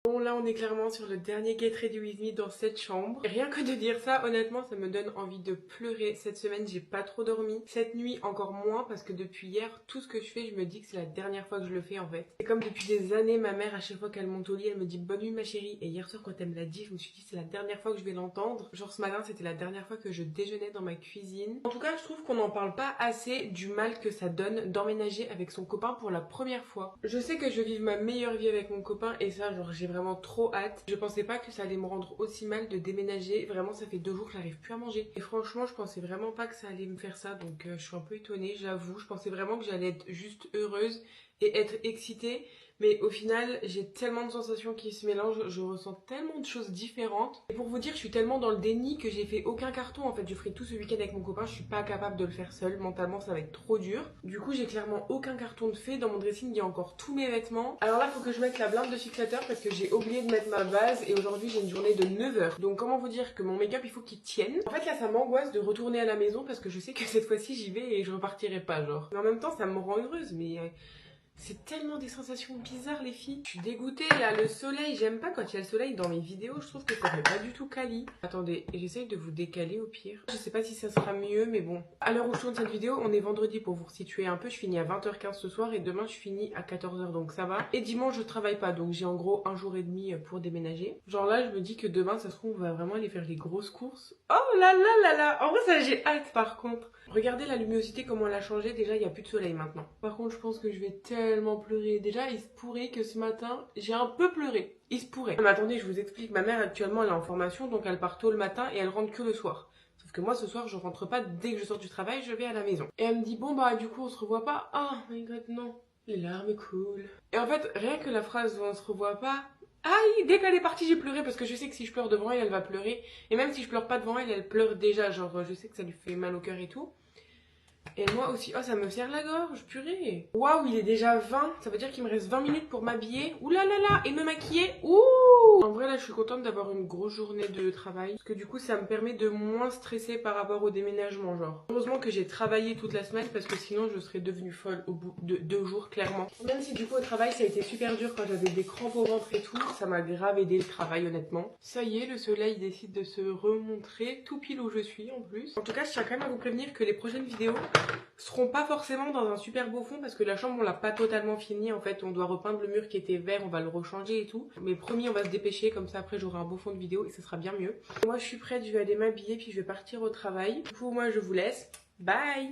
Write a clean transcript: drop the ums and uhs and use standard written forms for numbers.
Bon, là on est clairement sur le dernier Get Ready With Me dans cette chambre. Rien que de dire ça, honnêtement ça me donne envie de pleurer. Cette semaine j'ai pas trop dormi, cette nuit encore moins, parce que depuis hier tout ce que je fais je me dis que c'est la dernière fois que je le fais en fait. C'est comme depuis des années ma mère, à chaque fois qu'elle monte au lit elle me dit bonne nuit ma chérie, et hier soir quand elle me l'a dit je me suis dit c'est la dernière fois que je vais l'entendre. Genre ce matin c'était la dernière fois que je déjeunais dans ma cuisine. En tout cas je trouve qu'on n'en parle pas assez du mal que ça donne d'emménager avec son copain pour la première fois. Je sais que je vais vivre ma meilleure vie avec mon copain et ça genre j'ai vraiment trop hâte. Je pensais pas que ça allait me rendre aussi mal de déménager. Vraiment ça fait 2 jours que j'arrive plus à manger. Et franchement je pensais vraiment pas que ça allait me faire ça. Donc je suis un peu étonnée, j'avoue. Je pensais vraiment que j'allais être juste heureuse et être excitée. Mais au final, j'ai tellement de sensations qui se mélangent, je ressens tellement de choses différentes. Et pour vous dire, je suis tellement dans le déni que j'ai fait aucun carton. En fait, je ferai tout ce week-end avec mon copain, je suis pas capable de le faire seule. Mentalement, ça va être trop dur. Du coup, j'ai clairement aucun carton de fait. Dans mon dressing, il y a encore tous mes vêtements. Alors là, il faut que je mette la blinde de fixateur parce que j'ai oublié de mettre ma base. Et aujourd'hui, j'ai une journée de 9 heures. Donc comment vous dire que mon make-up, il faut qu'il tienne. En fait, là, ça m'angoisse de retourner à la maison parce que je sais que cette fois-ci, j'y vais et je repartirai pas, genre. Mais en même temps, ça me rend heureuse, mais... c'est tellement des sensations bizarres les filles. Je suis dégoûtée là, le soleil, j'aime pas quand il y a le soleil dans mes vidéos, je trouve que ça fait pas du tout quali. Attendez, j'essaye de vous décaler au pire. Je sais pas si ça sera mieux mais bon. À l'heure où je tourne cette vidéo, on est vendredi pour vous situer un peu. Je finis à 20h15 ce soir et demain je finis à 14h donc ça va. Et dimanche je travaille pas donc j'ai en gros un jour et demi pour déménager. Genre là je me dis que demain ça se trouve on va vraiment aller faire les grosses courses. Oh là là là là. En vrai ça j'ai hâte par contre. Regardez la luminosité comment elle a changé, déjà il n'y a plus de soleil maintenant. Par contre je pense que je vais tellement pleurer. Déjà il se pourrait que ce matin j'ai un peu pleuré. Il se pourrait. Mais attendez je vous explique, ma mère actuellement elle est en formation donc elle part tôt le matin et elle rentre que le soir. Sauf que moi ce soir je rentre pas, dès que je sors du travail je vais à la maison. Et elle me dit bon bah du coup on se revoit pas. Oh my god non, les larmes coulent. Et en fait rien que la phrase on se revoit pas, aïe, dès qu'elle est partie, j'ai pleuré parce que je sais que si je pleure devant elle, elle va pleurer. Et même si je pleure pas devant elle, elle pleure déjà. Genre, je sais que ça lui fait mal au cœur et tout. Et moi aussi, oh ça me serre la gorge, purée. Waouh, il est déjà 20, ça veut dire qu'il me reste 20 minutes pour m'habiller. Ouh là là là, et me maquiller. Ouh. En vrai là, je suis contente d'avoir une grosse journée de travail. Parce que du coup, ça me permet de moins stresser par rapport au déménagement, genre. Heureusement que j'ai travaillé toute la semaine parce que sinon je serais devenue folle au bout de 2 jours, clairement. Même si du coup au travail, ça a été super dur quand j'avais des crampes au ventre et tout. Ça m'a grave aidé le travail, honnêtement. Ça y est, le soleil décide de se remontrer tout pile où je suis en plus. En tout cas, je tiens quand même à vous prévenir que les prochaines vidéos seront pas forcément dans un super beau fond parce que la chambre on l'a pas totalement fini en fait, on doit repeindre le mur qui était vert, on va le rechanger et tout, mais promis on va se dépêcher comme ça après j'aurai un beau fond de vidéo et ça sera bien mieux. Moi je suis prête, je vais aller m'habiller puis je vais partir au travail. Du coup moi je vous laisse, bye.